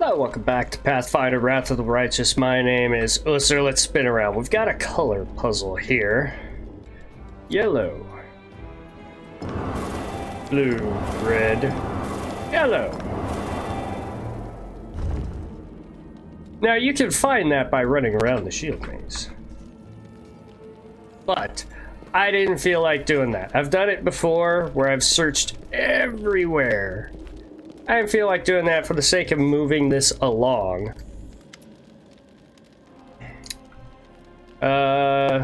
Hello, welcome back to Pathfinder Wrath of the Righteous. My name is Ussur. Let's spin around. We've got a color puzzle here. Yellow. Blue. Red. Yellow. Now you can find that by running around the shield maze. But I didn't feel like doing that. I've done it before where I've searched everywhere. I didn't feel like doing that for the sake of moving this along.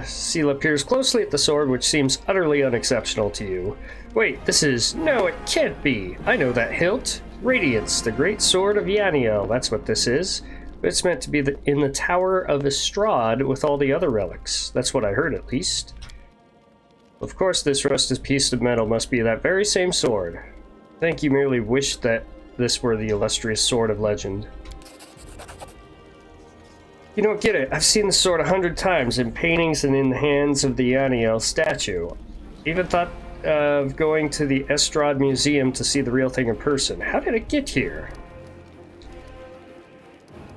Seal appears closely at the sword, which seems utterly unexceptional to you. Wait, this is... No, it can't be. I know that hilt. Radiance, the great sword of Yaniel. That's what this is. It's meant to be in the Tower of Estrad with all the other relics. That's what I heard, at least. Of course, this rusted piece of metal must be that very same sword. I think you merely wished that this were the illustrious sword of legend. You don't get it. I've seen the sword 100 times in paintings and in the hands of the Yaniel statue. Even thought of going to the Estrad Museum to see the real thing in person. How did it get here?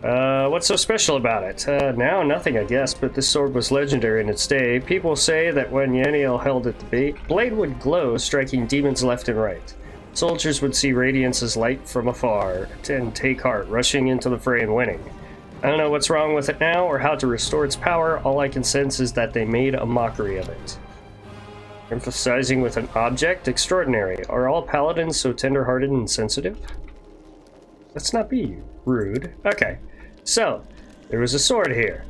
What's so special about it? Now, nothing, I guess, but this sword was legendary in its day. People say that when Yaniel held it, the blade would glow, striking demons left and right. Soldiers would see radiance as light from afar and take heart, rushing into the fray and winning. I don't know what's wrong with it now or how to restore its power. All I can sense is that they made a mockery of it. Emphasizing with an object? Extraordinary. Are all paladins so tender-hearted and sensitive? Let's not be rude. Okay, so there was a sword here.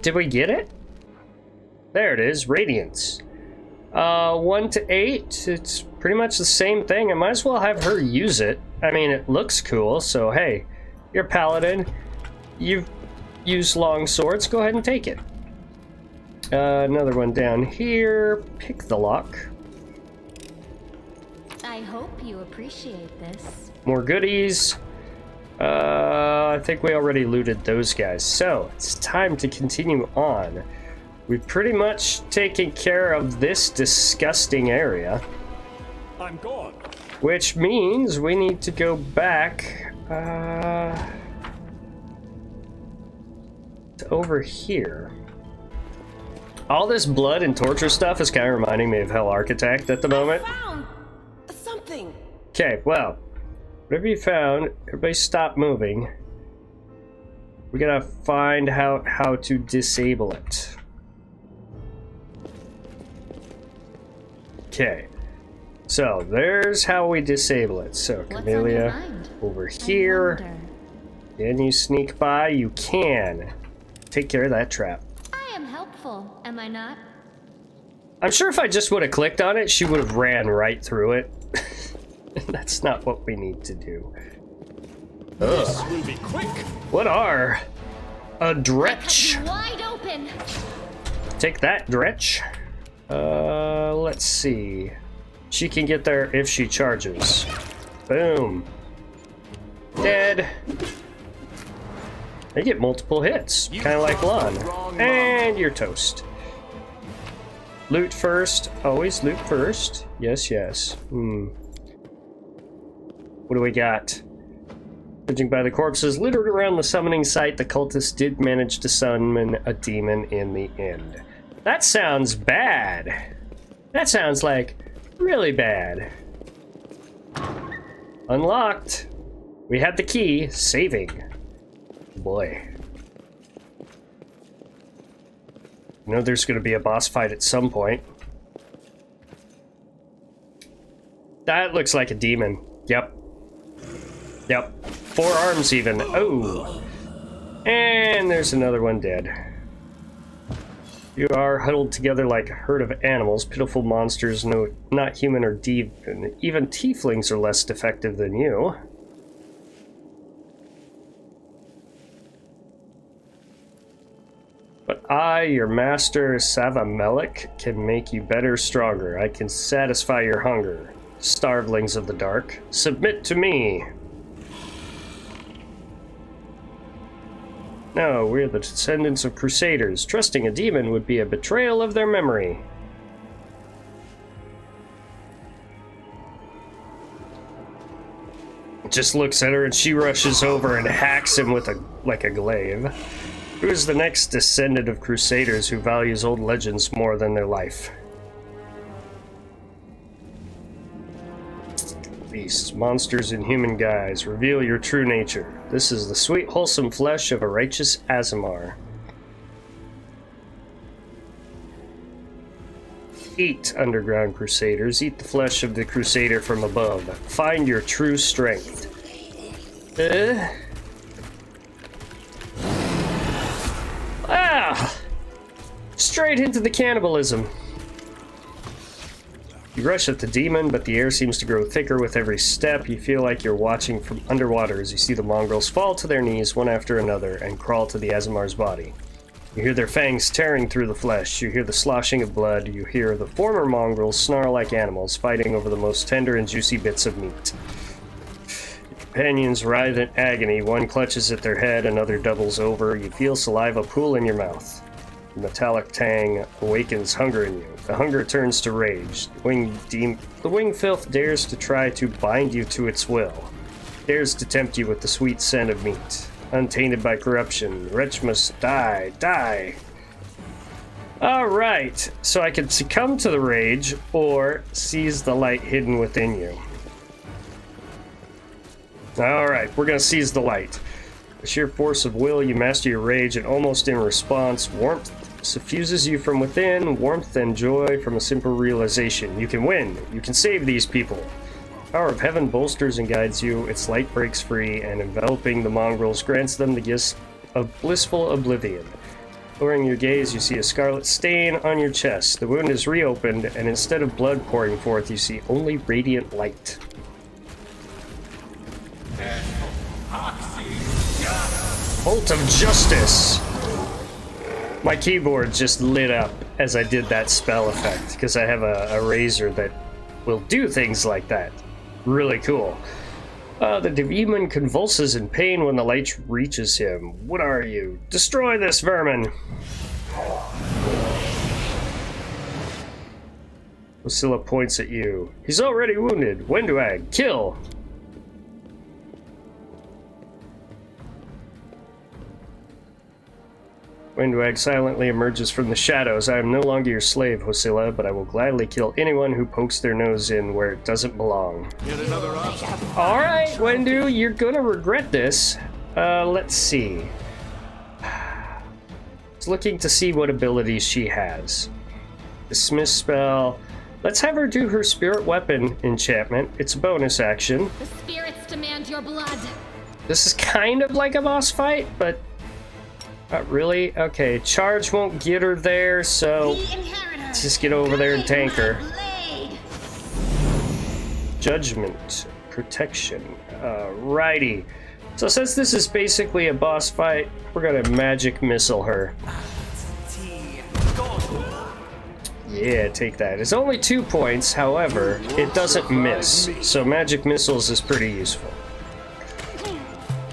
Did we get it? There it is, Radiance. 1 to 8, it's pretty much the same thing. I might as well have her use it. I mean, it looks cool, so hey, you're a paladin. You've used long swords, go ahead and take it. Another one down here. Pick the lock. I hope you appreciate this. More goodies. I think we already looted those guys, so it's time to continue on. We've pretty much taken care of this disgusting area. I'm gone. Which means we need to go back to over here. All this blood and torture stuff is kind of reminding me of Hell Architect at the moment. I found something. Okay, well, whatever you found, everybody stop moving. We gotta find how to disable it. Okay, so there's how we disable it. So Camellia, over here. Can you sneak by? You can. Take care of that trap. I am helpful, am I not? I'm sure if I just would have clicked on it, she would have ran right through it. That's not what we need to do. This will be quick. What are a dretch? Wide open. Take that, dretch. Let's see. She can get there if she charges. Boom. Dead. They get multiple hits, kind of like Lon. And you're toast. Loot first. Always loot first. Yes, yes. What do we got? Judging by the corpses littered around the summoning site, the cultists did manage to summon a demon in the end. That sounds bad. That sounds like really bad. Unlocked. We had the key. Saving. Boy. You know there's going to be a boss fight at some point. That looks like a demon. Yep. Yep. 4 arms even. Oh. And there's another one dead. You are huddled together like a herd of animals, pitiful monsters, no, not human or demon. Even tieflings are less defective than you. But I, your master, Savamelik, can make you better, stronger. I can satisfy your hunger. Starvelings of the dark, submit to me. No, we're the descendants of crusaders. Trusting a demon would be a betrayal of their memory. Just looks at her and she rushes over and hacks him with a glaive. Who is the next descendant of Crusaders who values old legends more than their life? Beasts, monsters, and human guise, reveal your true nature. This is the sweet, wholesome flesh of a righteous Aasimar. Eat, underground Crusaders. Eat the flesh of the Crusader from above. Find your true strength. Straight into the cannibalism. You rush at the demon, but the air seems to grow thicker with every step. You feel like you're watching from underwater as you see the mongrels fall to their knees one after another and crawl to the Aasimar's body. You hear their fangs tearing through the flesh. You hear the sloshing of blood. You hear the former mongrels snarl like animals, fighting over the most tender and juicy bits of meat. Your companions writhe in agony. One clutches at their head, another doubles over. You feel saliva pool in your mouth. The metallic tang awakens hunger in you. The hunger turns to rage. The winged filth dares to try to bind you to its will. Dares to tempt you with the sweet scent of meat. Untainted by corruption. Wretch must die. Die! Alright, so I can succumb to the rage or seize the light hidden within you. Alright, we're gonna seize the light. The sheer force of will, you master your rage, and almost in response, warmth suffuses you from within, warmth and joy from a simple realization. You can win. You can save these people. The power of heaven bolsters and guides you. Its light breaks free, and enveloping the mongrels grants them the gift of blissful oblivion. Lowering your gaze, you see a scarlet stain on your chest. The wound is reopened, and instead of blood pouring forth, you see only radiant light. Bolt of Justice! My keyboard just lit up as I did that spell effect, because I have a razor that will do things like that. Really cool. The demon convulses in pain when the light reaches him. What are you? Destroy this vermin! Ussur points at you. He's already wounded. Wenduag, kill! Wenduag silently emerges from the shadows. I am no longer your slave, Ussur, but I will gladly kill anyone who pokes their nose in where it doesn't belong. Alright, Wendu, you're gonna regret this. Let's see. It's looking to see what abilities she has. Dismiss spell. Let's have her do her spirit weapon enchantment. It's a bonus action. The spirits demand your blood. This is kind of like a boss fight, but not really. Okay, charge won't get her there, so let's just get over there and tank her. Judgment, protection. Righty. So since this is basically a boss fight, we're gonna magic missile her. Yeah, take that. It's only 2 points, however, it doesn't miss, so magic missiles is pretty useful.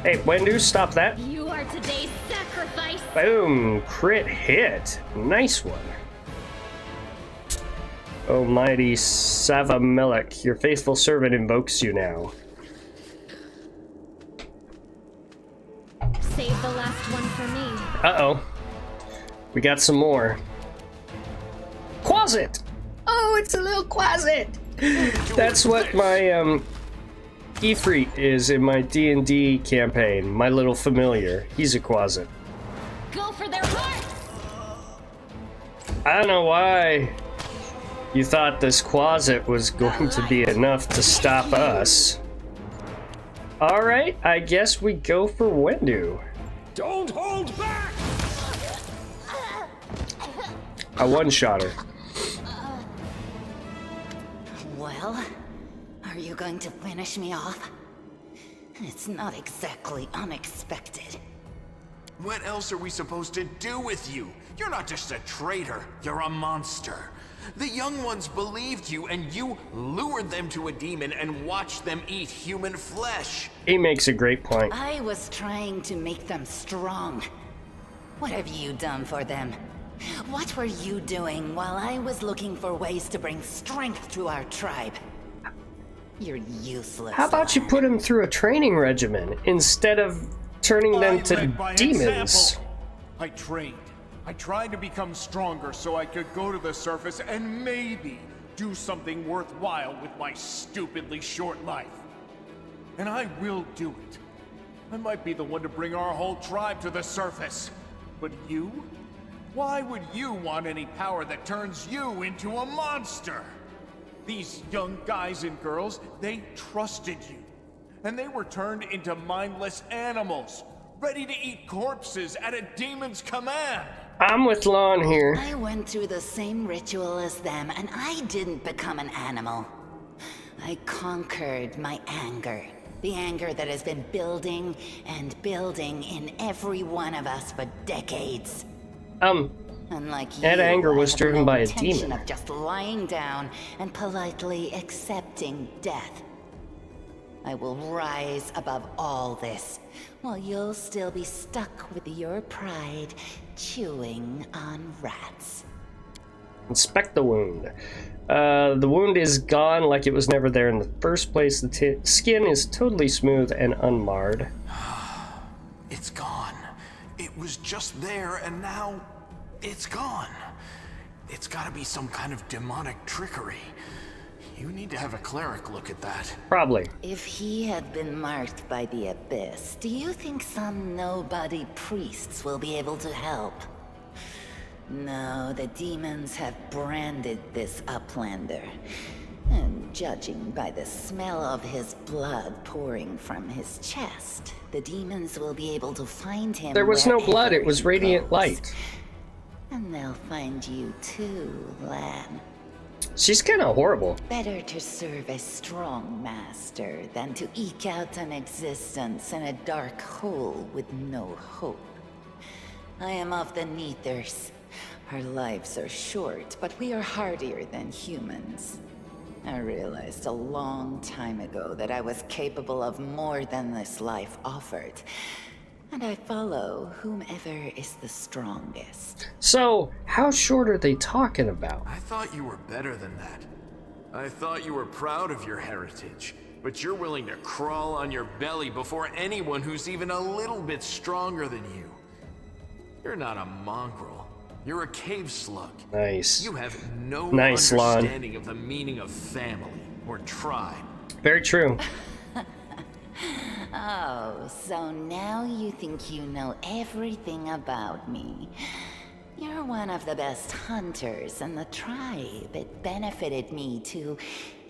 Hey, Wendu, stop that. You are today's sacrifice. Boom! Crit hit. Nice one. Almighty Savamelech, your faithful servant invokes you now. Save the last one for me. Uh-oh. We got some more. Quasit! Oh, it's a little Quasit! That's what my, Ifrit is in my D&D campaign. My little familiar. He's a Quasit. Go for their hearts! I don't know why you thought this Quasit was going to be enough to stop us. Alright, I guess we go for Wendu. Don't hold back! I one-shot her. Well, are you going to finish me off? It's not exactly unexpected. What else are we supposed to do with you? You're not just a traitor, you're a monster. The young ones believed you, and you lured them to a demon and watched them eat human flesh. He makes a great point. I was trying to make them strong. What have you done for them? What were you doing while I was looking for ways to bring strength to our tribe? You're useless. How about you lad. put him through a training regimen instead of turning them I to led by demons? example. I trained. I tried to become stronger so I could go to the surface and maybe do something worthwhile with my stupidly short life. And I will do it. I might be the one to bring our whole tribe to the surface. But you? Why would you want any power that turns you into a monster? These young guys and girls, they trusted you. And they were turned into mindless animals, ready to eat corpses at a demon's command. I'm with Lon here. I went through the same ritual as them, and I didn't become an animal. I conquered my anger. The anger that has been building and building in every one of us for decades. Unlike that you, anger was I have driven no by a intention demon. of just lying down and politely accepting death. I will rise above all this, while you'll still be stuck with your pride chewing on rats. Inspect the wound. The wound is gone like it was never there in the first place. The skin is totally smooth and unmarred. It's gone. It was just there, and now it's gone. It's gotta be some kind of demonic trickery. You need to have a cleric look at that. Probably. If he had been marked by the abyss, do you think some nobody priests will be able to help? No, the demons have branded this uplander. And judging by the smell of his blood pouring from his chest, the demons will be able to find him. There was no blood, wherever it was he radiant goes. light. And they'll find you too, lad. She's kind of horrible. Better to serve a strong master than to eke out an existence in a dark hole with no hope. I am of the Neathers. Our lives are short, but we are hardier than humans. I realized a long time ago that I was capable of more than this life offered. And I follow whomever is the strongest. So, how short are they talking about? I thought you were better than that. I thought you were proud of your heritage, but you're willing to crawl on your belly before anyone who's even a little bit stronger than you. You're not a mongrel. You're a cave slug. Nice. You have no Nice, Lon. understanding of the meaning of family or tribe. Very true. Oh, so now you think you know everything about me. You're one of the best hunters in the tribe. It benefited me to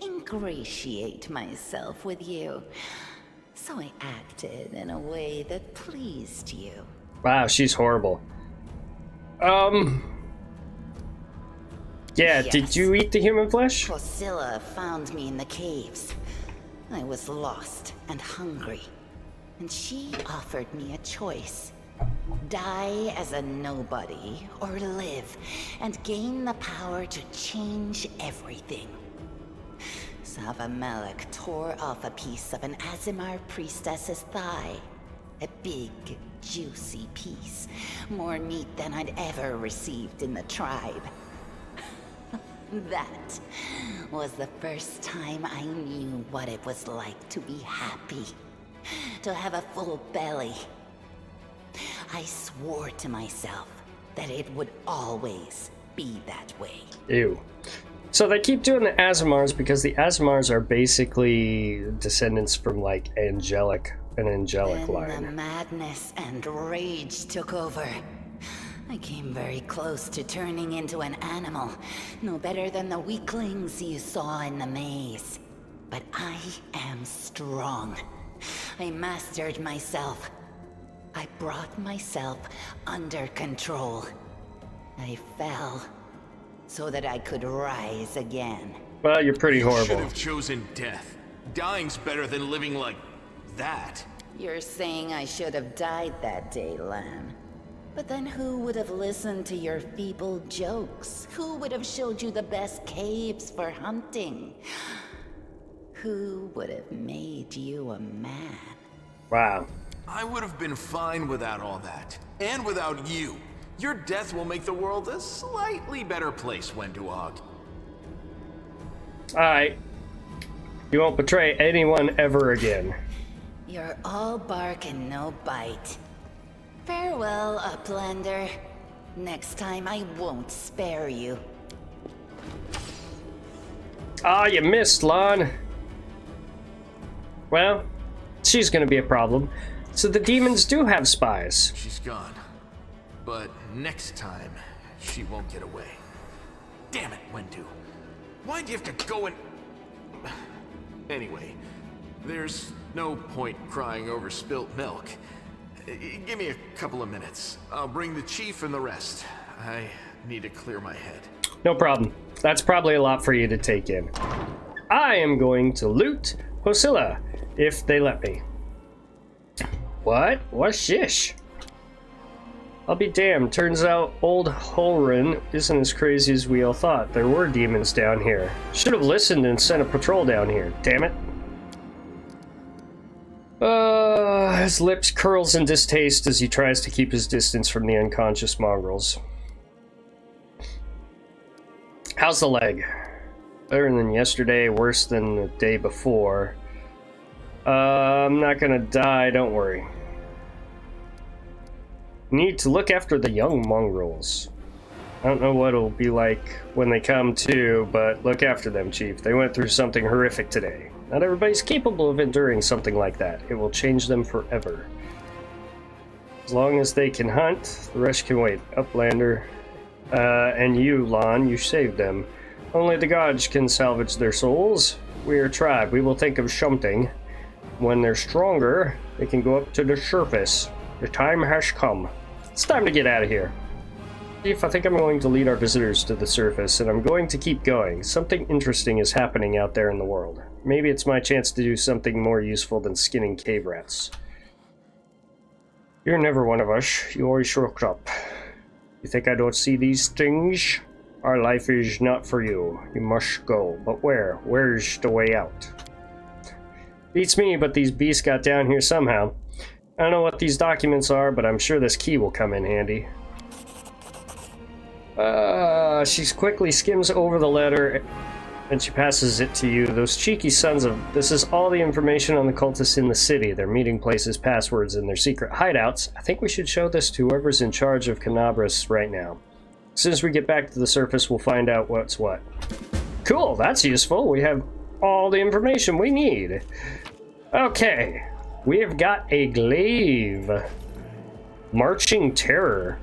ingratiate myself with you. So I acted in a way that pleased you. Wow, she's horrible. Yeah, Yes. did you eat the human flesh? Priscilla found me in the caves. I was lost and hungry, and she offered me a choice. Die as a nobody, or live and gain the power to change everything. Savamelek tore off a piece of an Azimar priestess's thigh. A big, juicy piece. More meat than I'd ever received in the tribe. That was the first time I knew what it was like to be happy. To have a full belly. I swore to myself that it would always be that way. Ew. So they keep doing the Azimars because the Azimars are basically descendants from like an angelic Then the line. madness and rage took over. I came very close to turning into an animal, no better than the weaklings you saw in the maze. But I am strong. I mastered myself. I brought myself under control. I fell so that I could rise again. Well, you're pretty You should horrible. have chosen death. Dying's better than living like that. You're saying I should have died that day, Lamb. But then who would have listened to your feeble jokes? Who would have showed you the best caves for hunting? Who would have made you a man? Wow. I would have been fine without all that. And without you. Your death will make the world a slightly better place, Wenduog. Alright. You won't betray anyone ever again. You're all bark and no bite. Farewell, Uplander. Next time I won't spare you. Ah, you missed, Lon. Well, she's gonna be a problem. So the demons do have spies. She's gone. But next time, she won't get away. Damn it, Wendu. Why'd you have to go and... Anyway, there's no point crying over spilt milk. Give me a couple of minutes. I'll bring the chief and the rest. I need to clear my head. No problem. That's probably a lot for you to take in. I am going to loot Hosilla, if they let me. What? What's this? I'll be damned. Turns out old Holren isn't as crazy as we all thought. There were demons down here. Should have listened and sent a patrol down here. Damn it. His lips curls in distaste as he tries to keep his distance from the unconscious mongrels. How's the leg? Better than yesterday, worse than the day before. I'm not gonna die, don't worry. Need to look after the young mongrels. I don't know what it'll be like when they come to, but look after them, Chief. They went through something horrific today. Not everybody's capable of enduring something like that. It will change them forever. As long as they can hunt, the rest can wait. Uplander, and you, Lon, you saved them. Only the gods can salvage their souls. We are a tribe. We will think of something. When they're stronger, they can go up to the surface. The time has come. It's time to get out of here. Chief, I think I'm going to lead our visitors to the surface, and I'm going to keep going. Something interesting is happening out there in the world. Maybe it's my chance to do something more useful than skinning cave rats. You're never one of us. You always show up. You think I don't see these things? Our life is not for you. You must go. But where? Where's the way out? Beats me, but these beasts got down here somehow. I don't know what these documents are, but I'm sure this key will come in handy. She quickly skims over the letter and she passes it to you. Those cheeky sons of... This is all the information on the cultists in the city, their meeting places, passwords, and their secret hideouts. I think we should show this to whoever's in charge of Canabras right now. As soon as we get back to the surface, we'll find out what's what. Cool, that's useful. We have all the information we need. Okay, we have got a glaive. Marching Terror.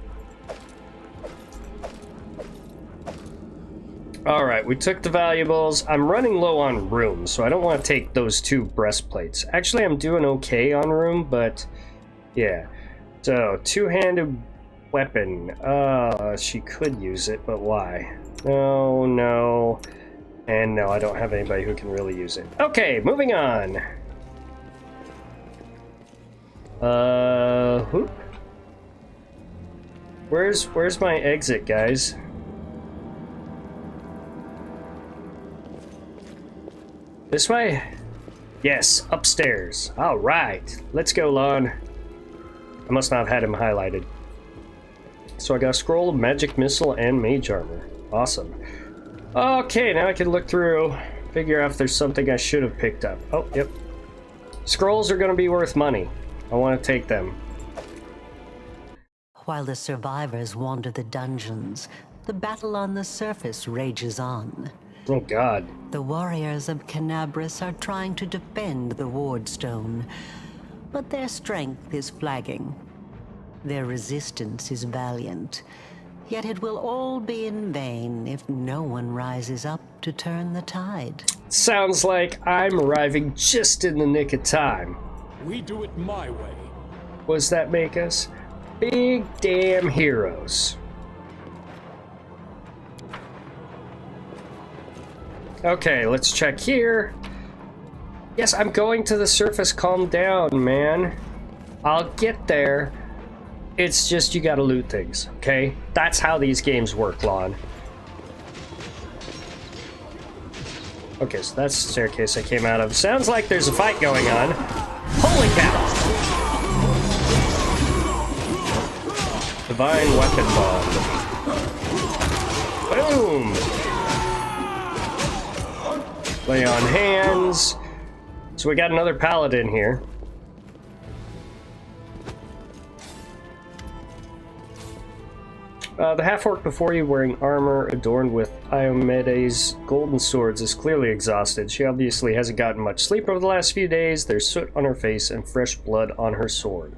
Alright, we took the valuables. I'm running low on room, so I don't want to take those two breastplates. Actually, I'm doing okay on room, but yeah. So, two-handed weapon. She could use it, but why? No, no. And no, I don't have anybody who can really use it. Okay, moving on. Whoop. Where's my exit, guys? This way? Yes, upstairs. Alright, let's go, Lon. I must not have had him highlighted. So I got a scroll of magic missile and mage armor. Awesome. Okay, now I can look through, figure out if there's something I should have picked up. Oh, yep. Scrolls are going to be worth money. I want to take them. While the survivors wander the dungeons, the battle on the surface rages on. Oh, God. The warriors of Canabras are trying to defend the wardstone, but their strength is flagging. Their resistance is valiant, yet it will all be in vain if no one rises up to turn the tide. Sounds like I'm arriving just in the nick of time. We do it my way. What does that make us? Big damn heroes. Okay, let's check here. Yes, I'm going to the surface. Calm down, man. I'll get there. It's just you gotta loot things, okay? That's how these games work, Lon. Okay, so that's the staircase I came out of. Sounds like there's a fight going on. Holy cow! Divine Weapon Bomb. Boom! Lay on hands. So we got another paladin here. The half-orc before you, wearing armor adorned with Iomede's golden swords, is clearly exhausted. She obviously hasn't gotten much sleep over the last few days. There's soot on her face and fresh blood on her sword.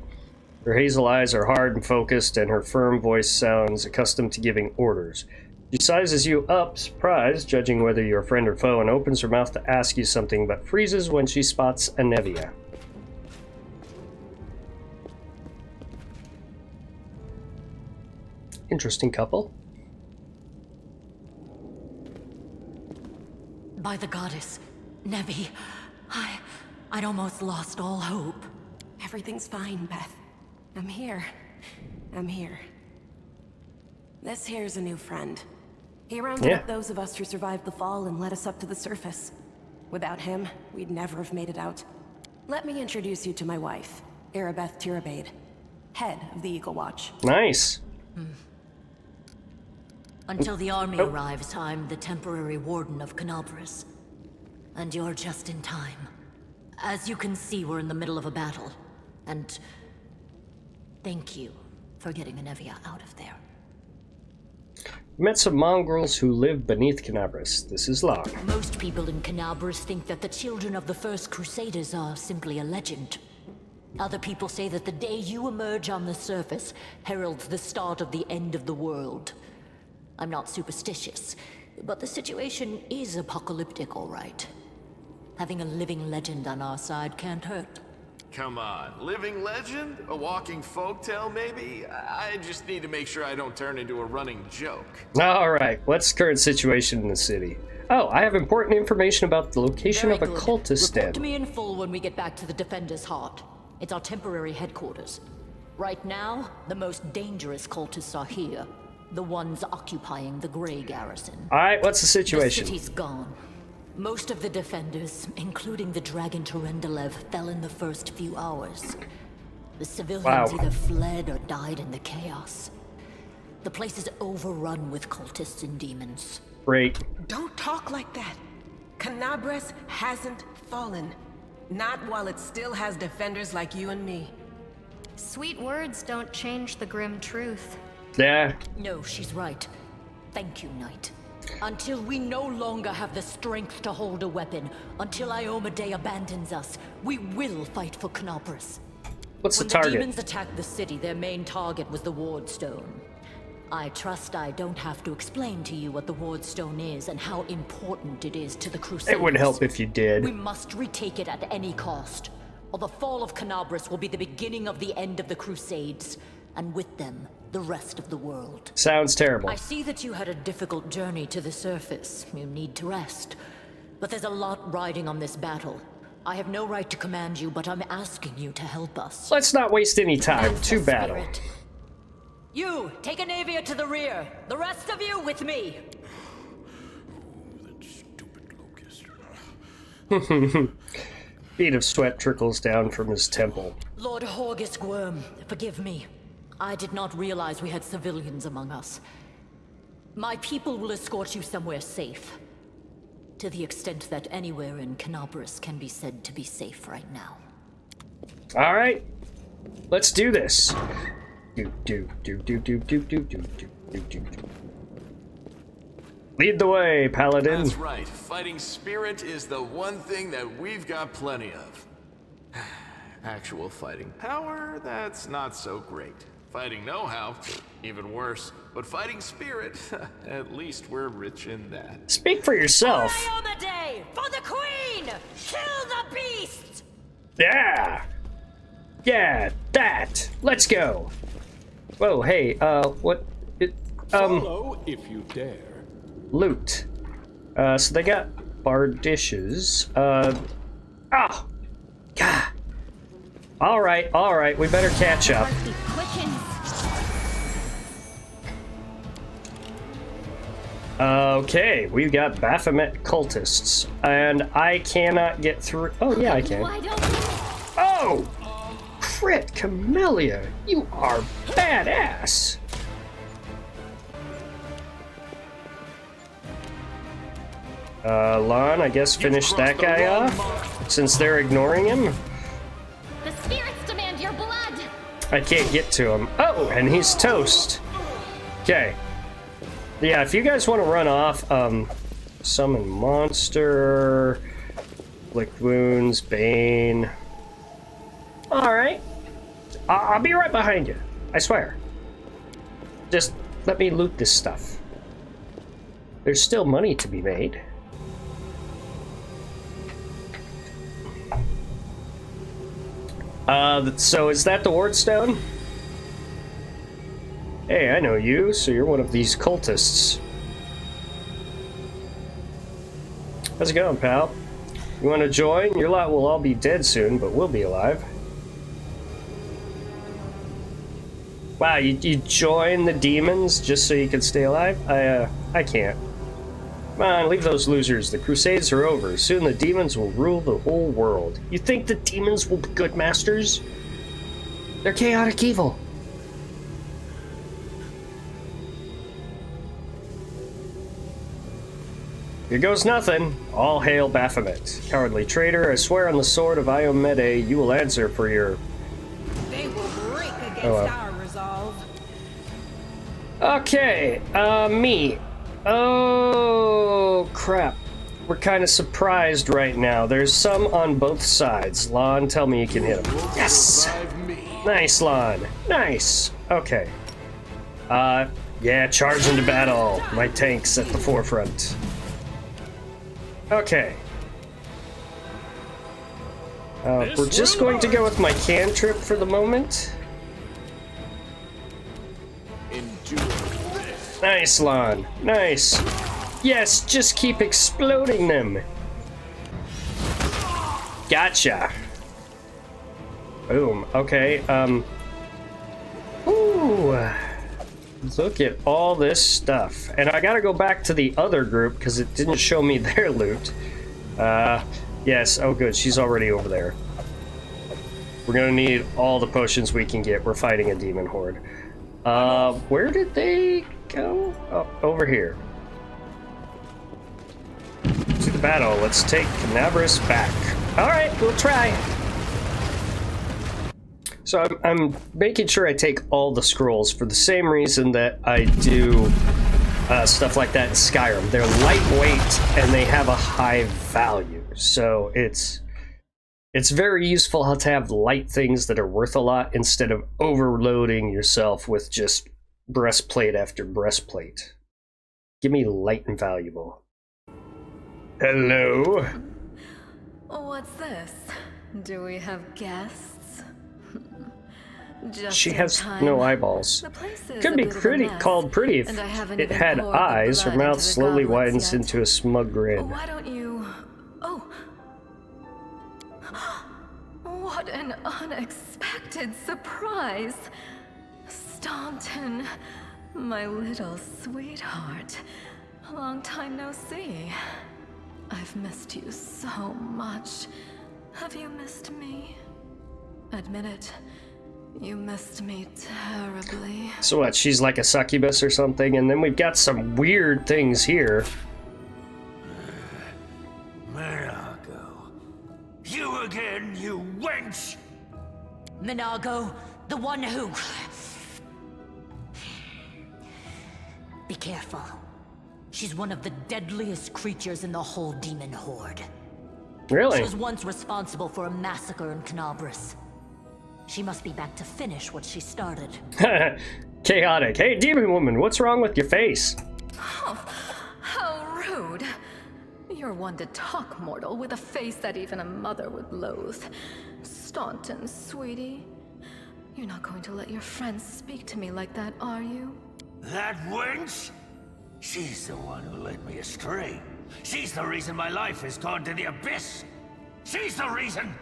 Her hazel eyes are hard and focused, and her firm voice sounds accustomed to giving orders. She sizes you up, surprised, judging whether you're friend or foe, and opens her mouth to ask you something, but freezes when she spots Anevia. Interesting couple. By the goddess, Nevi, I'd almost lost all hope. Everything's fine, Beth. I'm here. I'm here. This here's a new friend. He rounded up those of us who survived the fall and led us up to the surface. Without him, we'd never have made it out. Let me introduce you to my wife, Arabeth Tirabade, head of the Eagle Watch. Nice. Until the army arrives, I'm the temporary warden of Canabras. And you're just in time. As you can see, we're in the middle of a battle. And thank you for getting Anevia out of there. Met some mongrels who live beneath Canabras. This is long. Most people in Canabras think that the children of the First Crusaders are simply a legend. Other people say that the day you emerge on the surface heralds the start of the end of the world. I'm not superstitious, but the situation is apocalyptic, all right. Having a living legend on our side can't hurt. Come on, living legend? A walking folktale, maybe? I just need to make sure I don't turn into a running joke. Alright, what's the current situation in the city? Oh, I have important information about the location Very of a good. cultist Report den. to me in full when we get back to the Defender's Heart. It's our temporary headquarters. Right now, the most dangerous cultists are here. The ones occupying the Grey Garrison. Alright, what's the situation? The city's gone. Most of the defenders, including the Dragon Terendelev, fell in the first few hours. The civilians either fled or died in the chaos. The place is overrun with cultists and demons. Great. Don't talk like that. Canabras hasn't fallen. Not while it still has defenders like you and me. Sweet words don't change the grim truth. Yeah. No, she's right. Thank you, Knight. Until we no longer have the strength to hold a weapon, until Iomedae abandons us, we will fight for Canabras. What's the When target? the demons attacked the city, their main target was the Ward Stone. I trust I don't have to explain to you what the Ward Stone is and how important it is to the Crusaders. It would help if you did. We must retake it at any cost, or the fall of Canabras will be the beginning of the end of the Crusades, and with them, the rest of the world. Sounds terrible. I see that you had a difficult journey to the surface. You need to rest. But there's a lot riding on this battle. I have no right to command you, but I'm asking you to help us. Let's not waste any time. That's To the battle. spirit. You, take Anevia to the rear. The rest of you with me. That stupid locust. Bead of sweat trickles down from his temple. Lord Horgus Worm, forgive me. I did not realize we had civilians among us. My people will escort you somewhere safe. To the extent that anywhere in Canabras can be said to be safe right now. Alright. Let's do this. Lead the way, Paladin. That's right. Fighting spirit is the one thing that we've got plenty of. Actual fighting power, that's not so great. Fighting know-how, even worse. But fighting spirit, at least we're rich in that. Speak for yourself. Iomedae! For the Queen! Kill the beasts! Yeah! Yeah, that! Let's go! Whoa, hey, what? Follow if you dare. Loot. So they got bar dishes. God! Alright, we better catch up. Heartbeat quickens. Okay, we've got Baphomet cultists, and I cannot get through. Oh, yeah, I can. Why don't you? Oh! Crit Camellia, you are badass! Lon, I guess finish that guy off, since they're ignoring him. The spirits demand your blood! I can't get to him. Oh, and he's toast. Okay. Yeah, if you guys want to run off, summon monster, lick wounds, bane. Alright. I'll be right behind you. I swear. Just let me loot this stuff. There's still money to be made. So is that the ward stone? Hey, I know you, so you're one of these cultists. How's it going, pal? You want to join? Your lot will all be dead soon, but we'll be alive. Wow, you join the demons just so you can stay alive? I can't. Come on, leave those losers. The Crusades are over. Soon the demons will rule the whole world. You think the demons will be good masters? They're chaotic evil. Here goes nothing. All hail Baphomet. Cowardly traitor, I swear on the sword of Iomede, you will answer for your... They will break against our resolve. Okay, me. Oh, crap. We're kind of surprised right now. There's some on both sides. Lon, tell me you can hit them. Yes! Nice, Lon. Nice. Okay. Yeah, charge into battle. My tank's at the forefront. Okay. We're just going to go with my cantrip for the moment. Nice, Lon. Nice. Yes, just keep exploding them. Gotcha. Boom. Okay, ooh. Look at all this stuff. And I gotta go back to the other group because it didn't show me their loot. Yes. Oh, good. She's already over there. We're gonna need all the potions we can get. We're fighting a demon horde. Where did they go? Oh, over here. To the battle. Let's take Canabris back. Alright, we'll try. So I'm making sure I take all the scrolls for the same reason that I do stuff like that in Skyrim. They're lightweight and they have a high value. So it's very useful to have light things that are worth a lot instead of overloading yourself with just breastplate after breastplate. Give me light and valuable. Hello? What's this? Do we have guests? Just she has no eyeballs. Could be called pretty if it had eyes. Her mouth slowly widens into a smug grin. Why don't you... Oh. What an unexpected surprise. Staunton, my little sweetheart. Long time no see. I've missed you so much. Have you missed me? Admit it. You missed me terribly. So what, she's like a succubus or something? And then we've got some weird things here. Minago. You again, you wench! Minago, the one who... Be careful. She's one of the deadliest creatures in the whole demon horde. Really? She was once responsible for a massacre in Canabris. She must be back to finish what she started. Chaotic. Hey, demon woman, what's wrong with your face? Oh, how rude. You're one to talk, mortal, with a face that even a mother would loathe. Staunton, sweetie. You're not going to let your friends speak to me like that, are you? That wench? She's the one who led me astray. She's the reason my life has gone to the abyss. She's the reason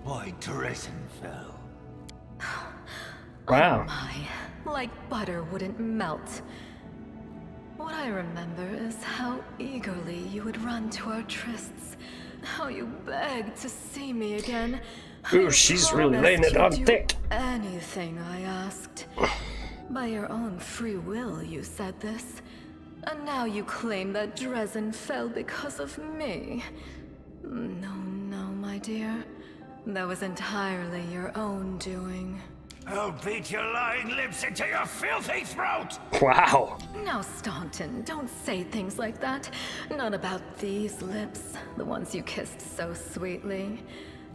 my Dresden fell. Wow. Oh my, like butter wouldn't melt. What I remember is how eagerly you would run to our trysts, how you begged to see me again. Ooh, she's really laying it on thick. Anything I asked. By your own free will, you said this. And now you claim that Dresden fell because of me. No, my dear. That was entirely your own doing. I'll beat your lying lips into your filthy throat! Wow. Now, Staunton, don't say things like that. Not about these lips, the ones you kissed so sweetly.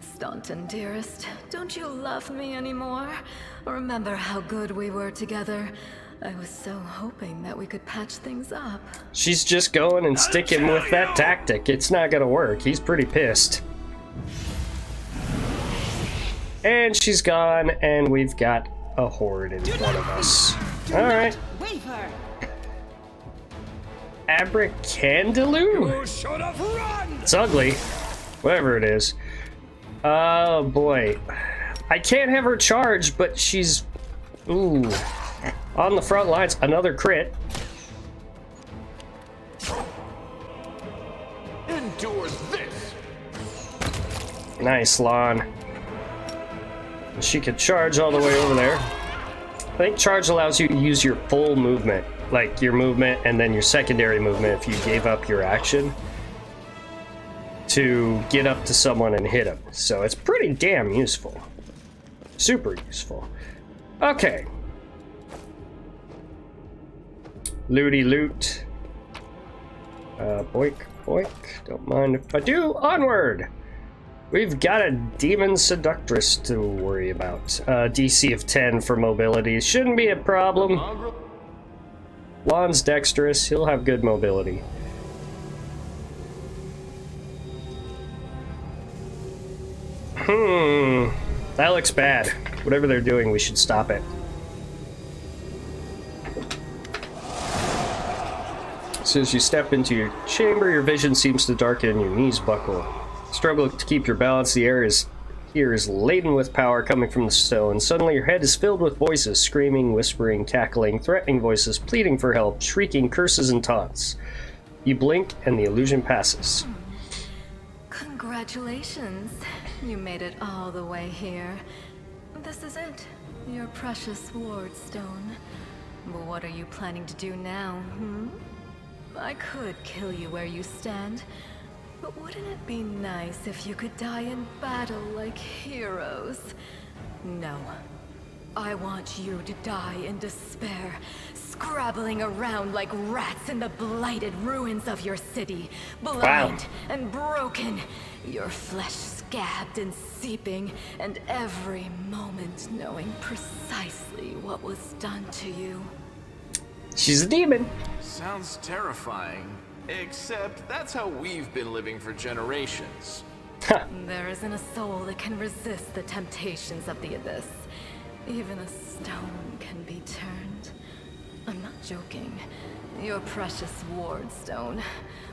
Staunton, dearest, don't you love me anymore? Remember how good we were together? I was so hoping that we could patch things up. She's just going and sticking with that tactic. It's not gonna work. He's pretty pissed. And she's gone, and we've got a horde in front of us. Alright. Abracandaloo? It's ugly. Whatever it is. Oh boy. I can't have her charge, but she's... Ooh. On the front lines. Another crit. Endure this. Nice, Lon. She could charge all the way over there. I think charge allows you to use your full movement. Like your movement and then your secondary movement if you gave up your action to get up to someone and hit them. So it's pretty damn useful. Super useful. Okay. Looty loot. Boink, boink. Don't mind if I do. Onward! We've got a demon seductress to worry about. DC of 10 for mobility. Shouldn't be a problem. Lon's dexterous. He'll have good mobility. That looks bad. Whatever they're doing, we should stop it. As soon as you step into your chamber, your vision seems to darken and your knees buckle. Struggle to keep your balance. The air here is laden with power coming from the stone. Suddenly your head is filled with voices, screaming, whispering, cackling, threatening voices, pleading for help, shrieking curses and taunts. You blink and the illusion passes. Congratulations. You made it all the way here. This is it. Your precious ward stone. But what are you planning to do now, I could kill you where you stand. But wouldn't it be nice if you could die in battle like heroes? No. I want you to die in despair, scrabbling around like rats in the blighted ruins of your city, blind and broken, your flesh scabbed and seeping, and every moment knowing precisely what was done to you. She's a demon. Sounds terrifying. Except that's how we've been living for generations. There isn't a soul that can resist the temptations of the abyss. Even a stone can be turned. I'm not joking. Your precious ward stone,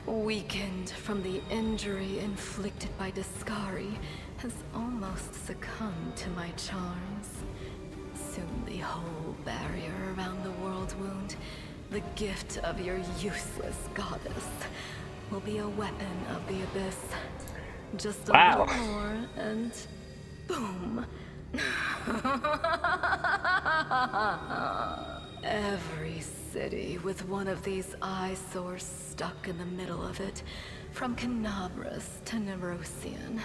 weakened from the injury inflicted by Discari, has almost succumbed to my charms. Soon the whole barrier around the world wound, the gift of your useless goddess, will be a weapon of the abyss. Just a little more, and boom. Every city with one of these eyesores stuck in the middle of it, from Canabras to Nerosian,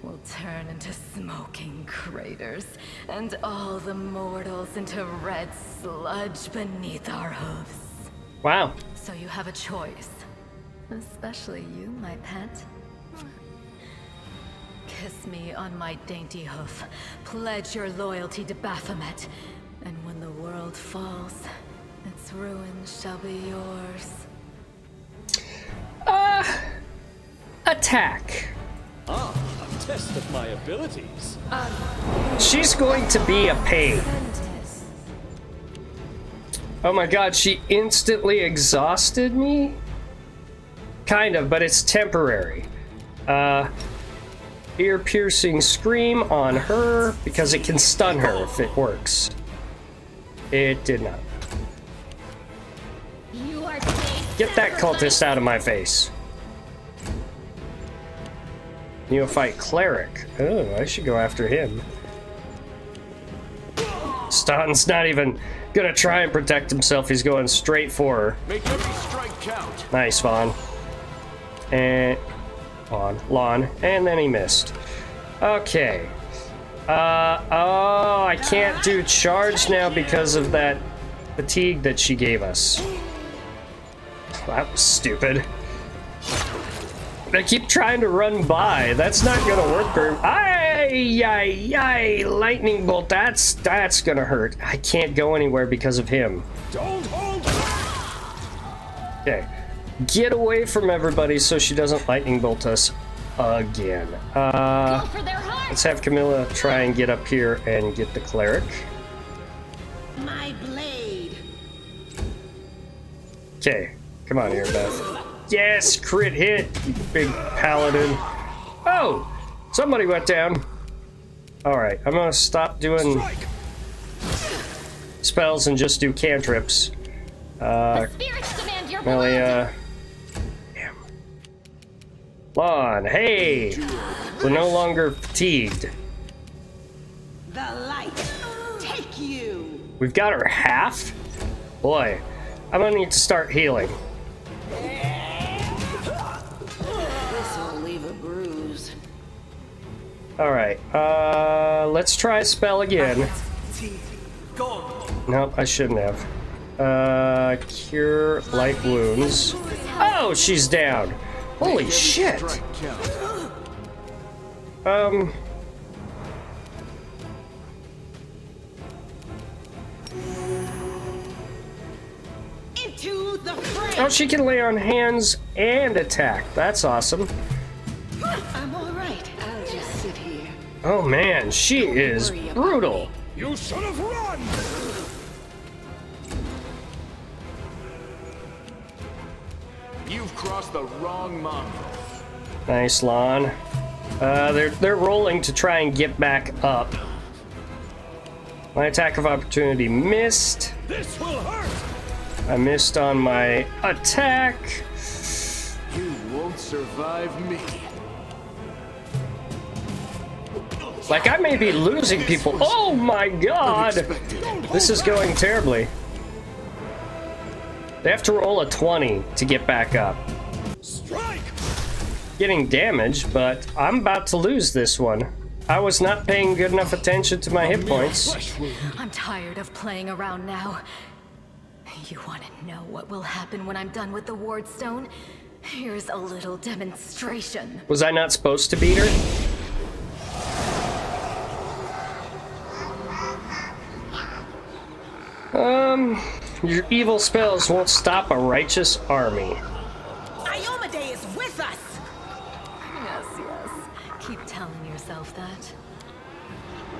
will turn into smoking craters, and all the mortals into red sludge beneath our hooves. Wow. So you have a choice. Especially you, my pet. Kiss me on my dainty hoof. Pledge your loyalty to Baphomet. And when the world falls, its ruins shall be yours. Attack. A test of my abilities. She's going to be a pain. Oh my god, she instantly exhausted me? Kind of, but it's temporary. Ear-piercing scream on her, because it can stun her if it works. It did not. Get that cultist out of my face. Neophyte cleric. Oh, I should go after him. Staunton's not even gonna try and protect himself. He's going straight for her. Make every strike Count. Nice, Vaughn. And Lon, and then he missed. Okay. Oh, I can't do charge now because of that fatigue that she gave us. That was stupid. I keep trying to run by. That's not gonna work very. Ay, lightning bolt. That's gonna hurt. I can't go anywhere because of him. Don't hold. Okay, get away from everybody so she doesn't lightning bolt us again. Let's have Camilla try and get up here and get the cleric. My blade. Okay, come on here, Beth. Yes, crit hit, you big paladin. Oh, somebody went down. All right, I'm gonna stop doing spells and just do cantrips. Melia. Damn. Lon, hey, we're no longer fatigued. The light. Take you. We've got her half? Boy, I'm gonna need to start healing. This'll leave a bruise. Alright, let's try a spell again. Nope, I shouldn't have. Cure light wounds. Oh, she's down! Holy shit! Into the fray. Oh, she can lay on hands and attack. That's awesome. I'm all right. I'll just sit here. Oh man, she is brutal. You should have run. You've crossed the wrong mongrel. Nice, Lon. They're rolling to try and get back up. My attack of opportunity missed. This will hurt. I missed on my attack. You won't survive me. Like, I may be losing people. Oh my god! This is going terribly. They have to roll a 20 to get back up. Strike. Getting damaged, but I'm about to lose this one. I was not paying good enough attention to my hit points. I'm tired of playing around now. You want to know what will happen when I'm done with the ward stone? Here's a little demonstration. Was I not supposed to beat her? Your evil spells won't stop a righteous army. Iomade is with us. Yes. Keep telling yourself that.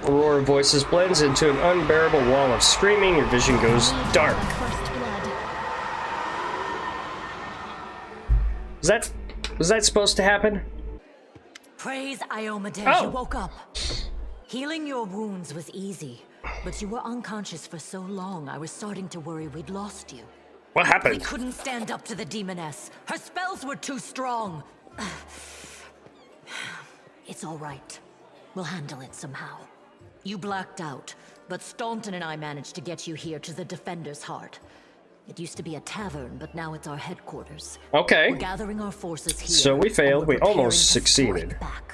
A roar of voices blends into an unbearable wall of screaming. Your vision goes dark. Was that supposed to happen? Praise Iomade, Oh. you woke up. Healing your wounds was easy, but you were unconscious for so long, I was starting to worry we'd lost you. What We happened? couldn't stand up to the demoness. Her spells were too strong. It's all right. We'll handle it somehow. You blacked out, but Staunton and I managed to get you here to the Defender's Heart. It used to be a tavern, but now it's our headquarters. Okay. We're gathering our forces here. So we failed. and we're We almost preparing to succeeded. fight back.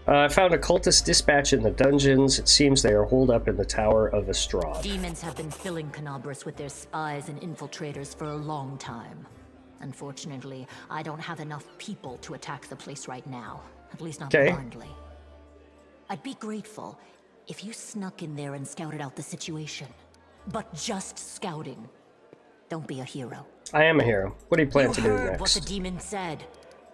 I found a cultist dispatch in the dungeons. It seems they are holed up in the Tower of Estrad. Demons have been filling Canabras with their spies and infiltrators for a long time. Unfortunately, I don't have enough people to attack the place right now. At least not Okay. blindly. I'd be grateful if you snuck in there and scouted out the situation. But just scouting. Don't be a hero. I am a hero. What do you plan You to do heard what the next? demon said.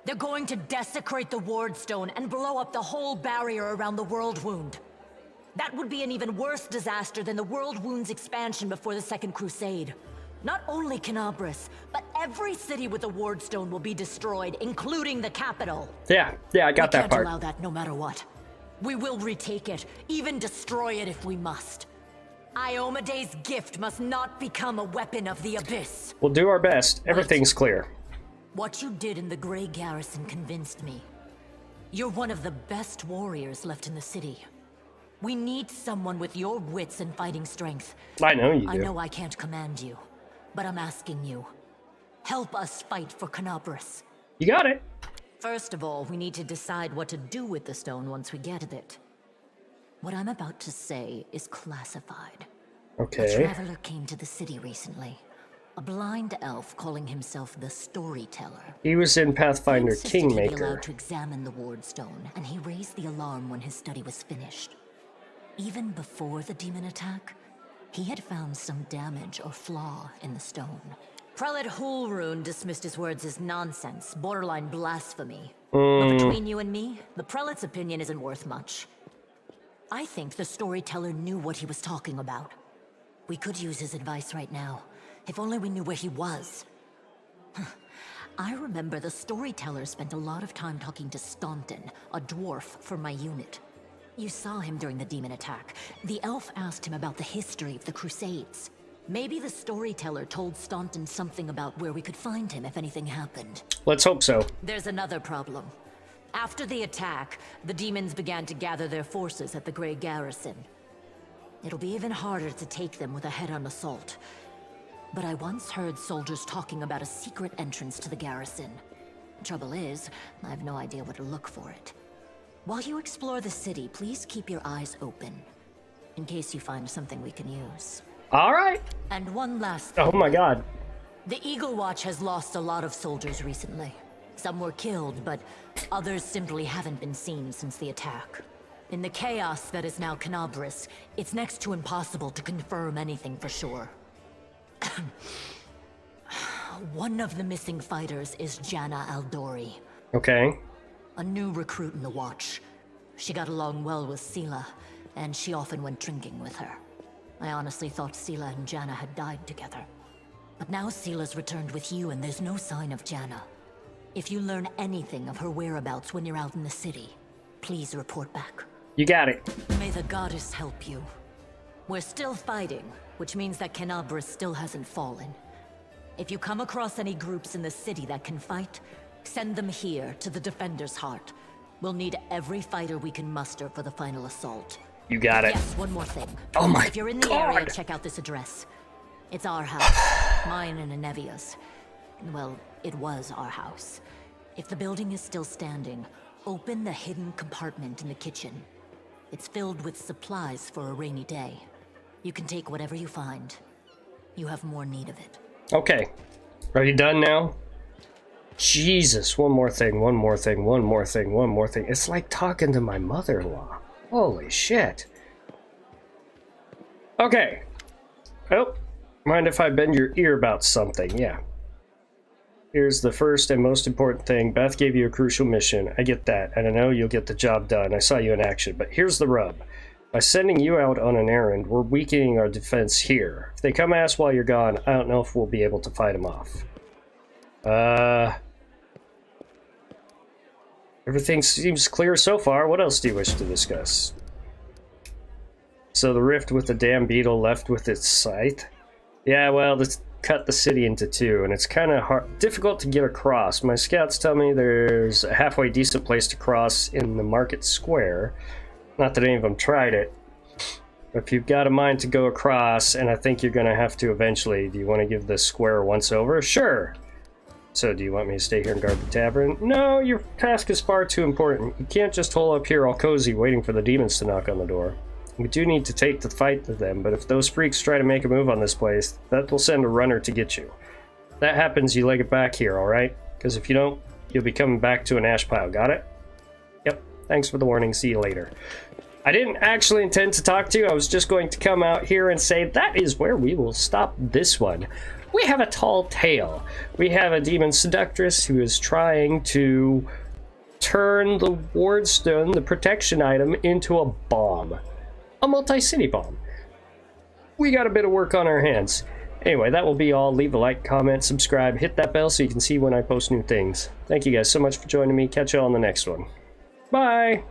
They're going to desecrate the ward stone and blow up the whole barrier around the world wound. That would be an even worse disaster than the world wound's expansion before the Second Crusade. Not only Canabras, but every city with a ward stone will be destroyed, including the capital. Yeah, I got that We can't part. allow that no matter what. We will retake it, even destroy it if we must. Iomade's gift must not become a weapon of the abyss. We'll do our best. Everything's clear. What you did in the Grey Garrison convinced me. You're one of the best warriors left in the city. We need someone with your wits and fighting strength. I know you I do. know I can't command you, but I'm asking you. Help us fight for Canabras. You got it. First of all, we need to decide what to do with the stone once we get it. What I'm about to say is classified. Okay. A traveler came to the city recently. A blind elf calling himself the Storyteller. He was in Pathfinder He insisted he'd be Kingmaker. allowed to examine the ward stone, and he raised the alarm when his study was finished. Even before the demon attack, he had found some damage or flaw in the stone. Prelate Hulrune dismissed his words as nonsense, borderline blasphemy. But between you and me, the prelate's opinion isn't worth much. I think the Storyteller knew what he was talking about. We could use his advice right now, if only we knew where he was. I remember the Storyteller spent a lot of time talking to Staunton, a dwarf from my unit. You saw him during the demon attack. The elf asked him about the history of the Crusades. Maybe the Storyteller told Staunton something about where we could find him if anything happened. Let's hope so. There's another problem. After the attack, the demons began to gather their forces at the Grey Garrison. It'll be even harder to take them with a head-on assault. But I once heard soldiers talking about a secret entrance to the garrison. Trouble is, I have no idea where to look for it. While you explore the city, please keep your eyes open, in case you find something we can use. All right. And one last thing. Oh my god. The Eagle Watch has lost a lot of soldiers recently. Some were killed, but others simply haven't been seen since the attack. In the chaos that is now Canabras, it's next to impossible to confirm anything for sure. One of the missing fighters is Janna Aldori, Okay. a new recruit in the Watch. She got along well with Sela, and she often went drinking with her. I honestly thought Sela and Janna had died together. But now Sela's returned with you, and there's no sign of Janna. If you learn anything of her whereabouts when you're out in the city, please report back. You got it. May the goddess help you. We're still fighting, which means that Canabras still hasn't fallen. If you come across any groups in the city that can fight, send them here to the Defender's Heart. We'll need every fighter we can muster for the final assault. You got it. Yes, one more thing. Oh my If you're in the God. area, check out this address. It's our house, mine and Anevia's. Well, it was our house. If the building is still standing, open the hidden compartment in the kitchen. It's filled with supplies for a rainy day. You can take whatever you find. You have more need of it. Okay. Are you done now? Jesus, one more thing, one more thing, one more thing, one more thing. It's like talking to my mother-in-law. Holy shit. Okay. Oh, mind if I bend your ear about something? Yeah. Here's the first and most important thing. Beth gave you a crucial mission. I get that, and I know you'll get the job done. I saw you in action, but here's the rub. By sending you out on an errand, we're weakening our defense here. If they come at us while you're gone, I don't know if we'll be able to fight them off. Everything seems clear so far. What else do you wish to discuss? So the rift with the damn beetle left with its scythe? Yeah, well, this cut the city into two, and it's kind of difficult to get across. My scouts tell me there's a halfway decent place to cross in the market square. Not that any of them tried it. But if you've got a mind to go across, and I think you're going to have to eventually, do you want to give the square a once-over? Sure! So, do you want me to stay here and guard the tavern? No, your task is far too important. You can't just hole up here all cozy waiting for the demons to knock on the door. We do need to take the fight to them, but if those freaks try to make a move on this place, that will send a runner to get you. If that happens, you leg it back here, alright? Because if you don't, you'll be coming back to an ash pile, got it? Yep, thanks for the warning, see you later. I didn't actually intend to talk to you, I was just going to come out here and say that is where we will stop this one. We have a tall tale. We have a demon seductress who is trying to turn the wardstone, the protection item, into a bomb. A multi-city bomb. We got a bit of work on our hands. Anyway, that will be all. Leave a like, comment, subscribe, hit that bell so you can see when I post new things. Thank you guys so much for joining me. Catch you all on the next one. Bye!